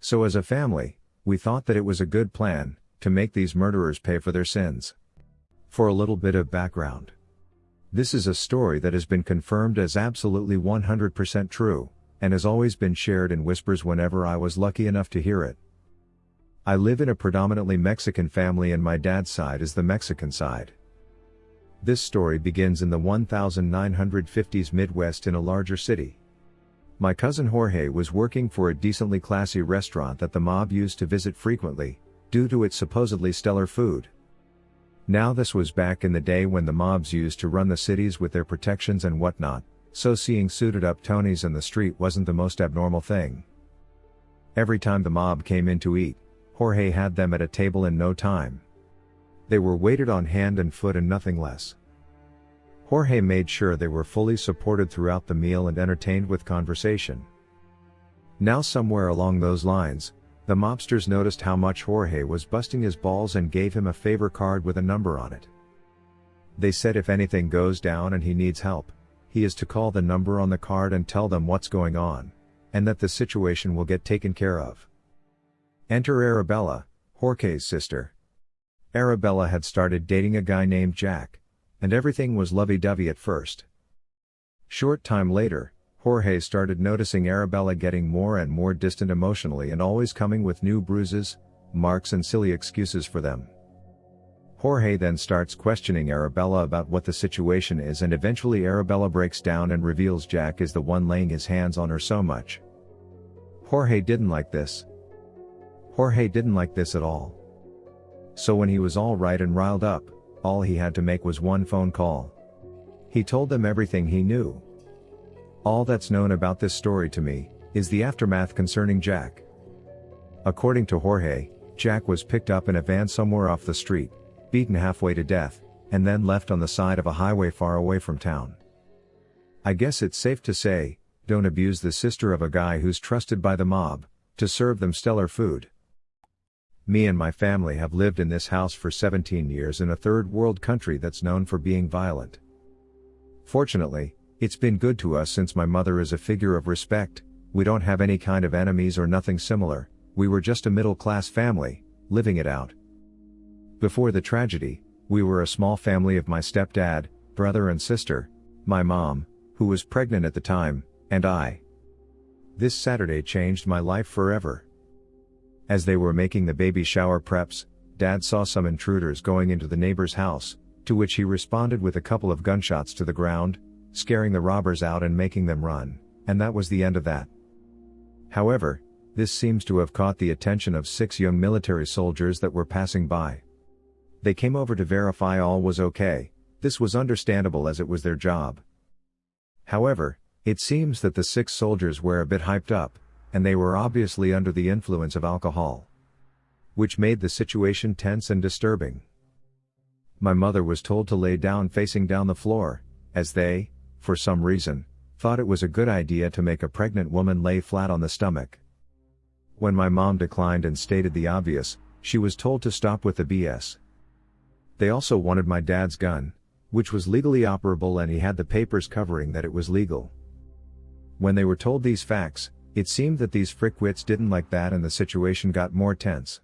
So as a family, we thought that it was a good plan to make these murderers pay for their sins. For a little bit of background. This is a story that has been confirmed as absolutely 100% true, and has always been shared in whispers whenever I was lucky enough to hear it. I live in a predominantly Mexican family and my dad's side is the Mexican side. This story begins in the 1950s Midwest in a larger city. My cousin Jorge was working for a decently classy restaurant that the mob used to visit frequently, due to its supposedly stellar food. Now this was back in the day when the mobs used to run the cities with their protections and whatnot, so seeing suited up Tonys in the street wasn't the most abnormal thing. Every time the mob came in to eat, Jorge had them at a table in no time. They were waited on hand and foot and nothing less. Jorge made sure they were fully supported throughout the meal and entertained with conversation. Now somewhere along those lines, the mobsters noticed how much Jorge was busting his balls and gave him a favor card with a number on it. They said if anything goes down and he needs help, he is to call the number on the card and tell them what's going on, and that the situation will get taken care of. Enter Arabella, Jorge's sister. Arabella had started dating a guy named Jack, and everything was lovey-dovey at first. Short time later, Jorge started noticing Arabella getting more and more distant emotionally and always coming with new bruises, marks and silly excuses for them. Jorge then starts questioning Arabella about what the situation is and eventually Arabella breaks down and reveals Jack is the one laying his hands on her so much. Jorge didn't like this. Jorge didn't like this at all. So when he was all right and riled up, all he had to make was one phone call. He told them everything he knew. All that's known about this story to me, is the aftermath concerning Jack. According to Jorge, Jack was picked up in a van somewhere off the street, beaten halfway to death, and then left on the side of a highway far away from town. I guess it's safe to say, don't abuse the sister of a guy who's trusted by the mob, to serve them stellar food. Me and my family have lived in this house for 17 years in a third world country that's known for being violent. Fortunately, it's been good to us since my mother is a figure of respect, we don't have any kind of enemies or nothing similar, we were just a middle-class family, living it out. Before the tragedy, we were a small family of my stepdad, brother and sister, my mom, who was pregnant at the time, and I. This Saturday changed my life forever. As they were making the baby shower preps, Dad saw some intruders going into the neighbor's house, to which he responded with a couple of gunshots to the ground, scaring the robbers out and making them run, and that was the end of that. However, this seems to have caught the attention of 6 young military soldiers that were passing by. They came over to verify all was okay, this was understandable as it was their job. However, it seems that the 6 soldiers were a bit hyped up, and they were obviously under the influence of alcohol, which made the situation tense and disturbing. My mother was told to lay down facing down the floor, as they, for some reason, thought it was a good idea to make a pregnant woman lay flat on the stomach. When my mom declined and stated the obvious, she was told to stop with the BS. They also wanted my dad's gun, which was legally operable and he had the papers covering that it was legal. When they were told these facts, it seemed that these frickwits didn't like that and the situation got more tense.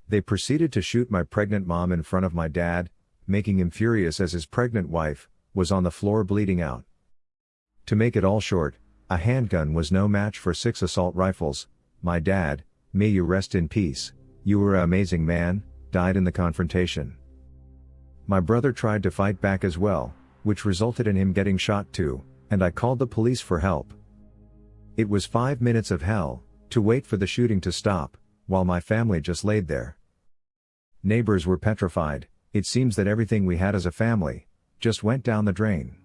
They proceeded to shoot my pregnant mom in front of my dad, making him furious as his pregnant wife was on the floor bleeding out. To make it all short, a handgun was no match for 6 assault rifles. My dad, may you rest in peace, you were an amazing man, died in the confrontation. My brother tried to fight back as well, which resulted in him getting shot too, and I called the police for help. It was 5 minutes of hell, to wait for the shooting to stop, while my family just laid there. Neighbors were petrified, it seems that everything we had as a family, just went down the drain.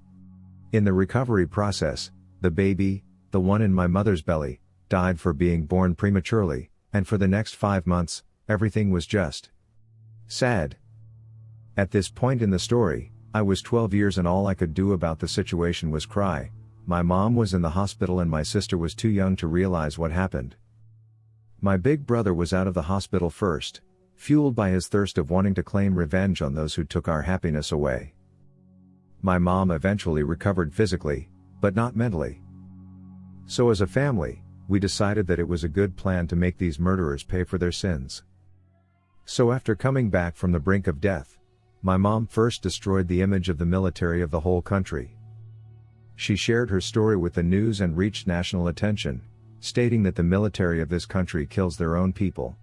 In the recovery process, the baby, the one in my mother's belly, died for being born prematurely, and for the next 5 months, everything was just sad. At this point in the story, I was 12 years and all I could do about the situation was cry. My mom was in the hospital and my sister was too young to realize what happened. My big brother was out of the hospital first, fueled by his thirst of wanting to claim revenge on those who took our happiness away. My mom eventually recovered physically, but not mentally. So as a family, we decided that it was a good plan to make these murderers pay for their sins. So after coming back from the brink of death, my mom first destroyed the image of the military of the whole country. She shared her story with the news and reached national attention, stating that the military of this country kills their own people.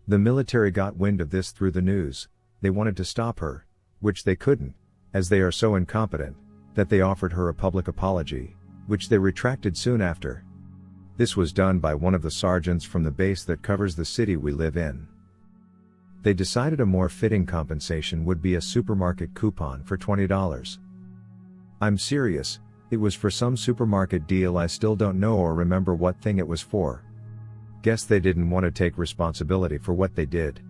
The military got wind of this through the news. They wanted to stop her, which they couldn't, as they are so incompetent, that they offered her a public apology, which they retracted soon after. This was done by one of the sergeants from the base that covers the city we live in. They decided a more fitting compensation would be a supermarket coupon for $20. I'm serious, it was for some supermarket deal. I still don't know or remember what thing it was for. Guess they didn't want to take responsibility for what they did.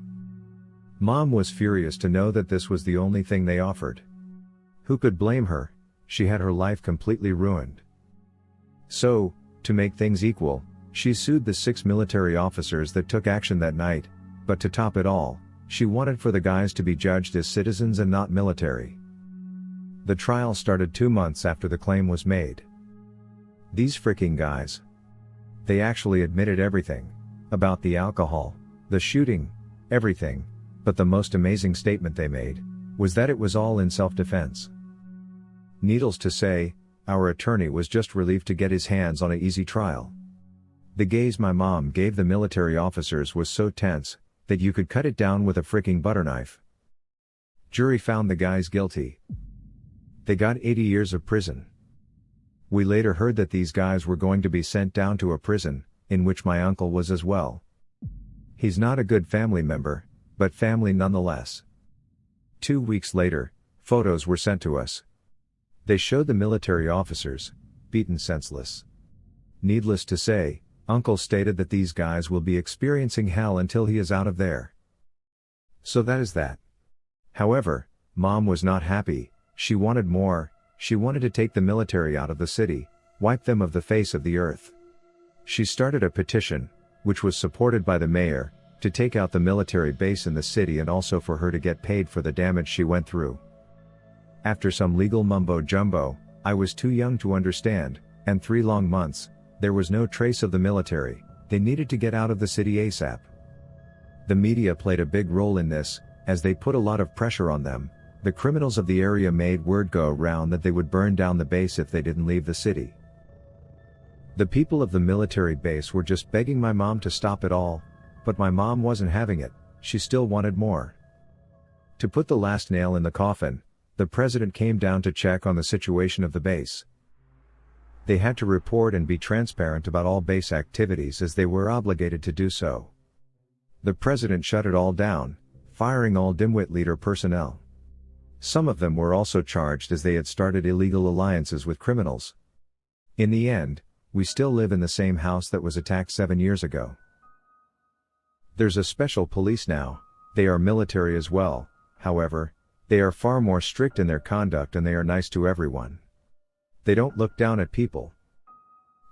Mom was furious to know that this was the only thing they offered. Who could blame her? She had her life completely ruined. So, to make things equal, she sued the 6 military officers that took action that night, but to top it all, she wanted for the guys to be judged as citizens and not military. The trial started 2 months after the claim was made. These freaking guys. They actually admitted everything. About the alcohol, the shooting, everything, but the most amazing statement they made was that it was all in self-defense. Needless to say, our attorney was just relieved to get his hands on an easy trial. The gaze my mom gave the military officers was so tense that you could cut it down with a freaking butter knife. Jury found the guys guilty. They got 80 years of prison. We later heard that these guys were going to be sent down to a prison, in which my uncle was as well. He's not a good family member, but family nonetheless. 2 weeks later, photos were sent to us. They showed the military officers, beaten senseless. Needless to say, Uncle stated that these guys will be experiencing hell until he is out of there. So that is that. However, Mom was not happy, she wanted more. She wanted to take the military out of the city, wipe them off the face of the earth. She started a petition, which was supported by the mayor, to take out the military base in the city and also for her to get paid for the damage she went through. After some legal mumbo-jumbo, I was too young to understand, and 3 long months, there was no trace of the military. They needed to get out of the city ASAP. The media played a big role in this, as they put a lot of pressure on them. The criminals of the area made word go around that they would burn down the base if they didn't leave the city. The people of the military base were just begging my mom to stop it all, but my mom wasn't having it, she still wanted more. To put the last nail in the coffin, the president came down to check on the situation of the base. They had to report and be transparent about all base activities as they were obligated to do so. The president shut it all down, firing all dimwit leader personnel. Some of them were also charged as they had started illegal alliances with criminals. In the end, we still live in the same house that was attacked 7 years ago. There's a special police now, they are military as well, however, they are far more strict in their conduct and they are nice to everyone. They don't look down at people.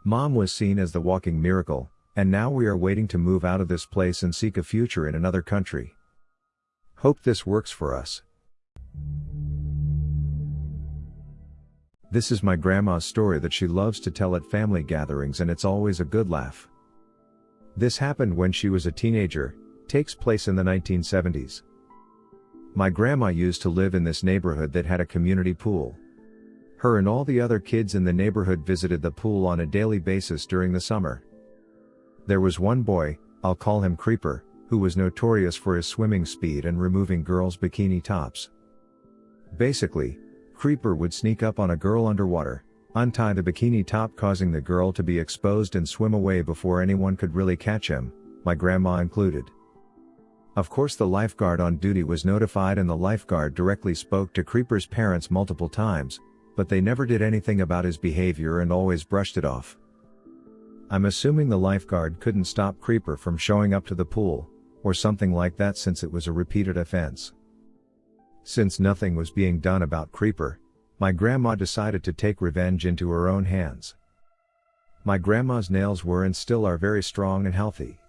Mom was seen as the walking miracle, and now we are waiting to move out of this place and seek a future in another country. Hope this works for us. This is my grandma's story that she loves to tell at family gatherings, and it's always a good laugh. This happened when she was a teenager, takes place in the 1970s. My grandma used to live in this neighborhood that had a community pool. Her and all the other kids in the neighborhood visited the pool on a daily basis during the summer. There was one boy, I'll call him Creeper, who was notorious for his swimming speed and removing girls' bikini tops. Basically, Creeper would sneak up on a girl underwater, untie the bikini top, causing the girl to be exposed and swim away before anyone could really catch him, my grandma included. Of course, the lifeguard on duty was notified and the lifeguard directly spoke to Creeper's parents multiple times, but they never did anything about his behavior and always brushed it off. I'm assuming the lifeguard couldn't stop Creeper from showing up to the pool, or something like that, since it was a repeated offense. Since nothing was being done about Creeper, my grandma decided to take revenge into her own hands. My grandma's nails were and still are very strong and healthy.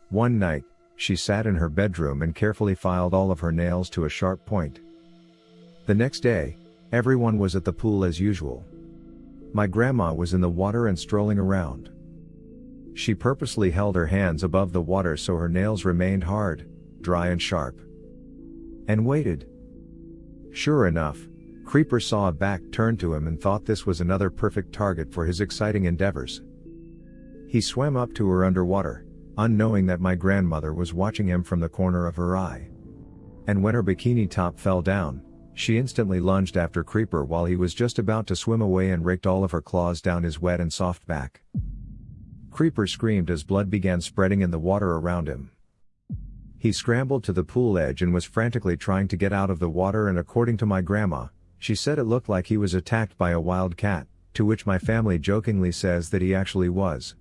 One night, she sat in her bedroom and carefully filed all of her nails to a sharp point. The next day, everyone was at the pool as usual. My grandma was in the water and strolling around. She purposely held her hands above the water so her nails remained hard, dry and sharp. And waited. Sure enough, Creeper saw a back turned to him and thought this was another perfect target for his exciting endeavors. He swam up to her underwater, unknowing that my grandmother was watching him from the corner of her eye. And when her bikini top fell down, she instantly lunged after Creeper while he was just about to swim away and raked all of her claws down his wet and soft back. Creeper screamed as blood began spreading in the water around him. He scrambled to the pool edge and was frantically trying to get out of the water, and according to my grandma, she said it looked like he was attacked by a wild cat, to which my family jokingly says that he actually was.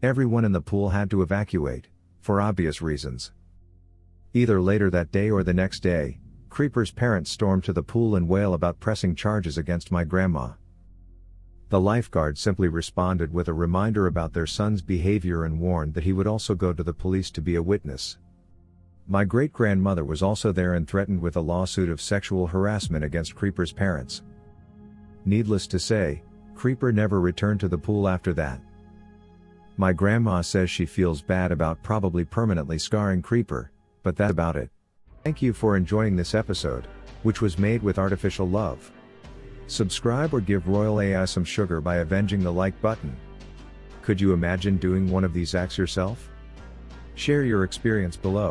Everyone in the pool had to evacuate, for obvious reasons. Either later that day or the next day, Creeper's parents stormed to the pool and wail about pressing charges against my grandma. The lifeguard simply responded with a reminder about their son's behavior and warned that he would also go to the police to be a witness. My great-grandmother was also there and threatened with a lawsuit of sexual harassment against Creeper's parents. Needless to say, Creeper never returned to the pool after that. My grandma says she feels bad about probably permanently scarring Creeper, but that's about it. Thank you for enjoying this episode, which was made with artificial love. Subscribe or give Royal AI some sugar by avenging the like button. Could you imagine doing one of these acts yourself? Share your experience below.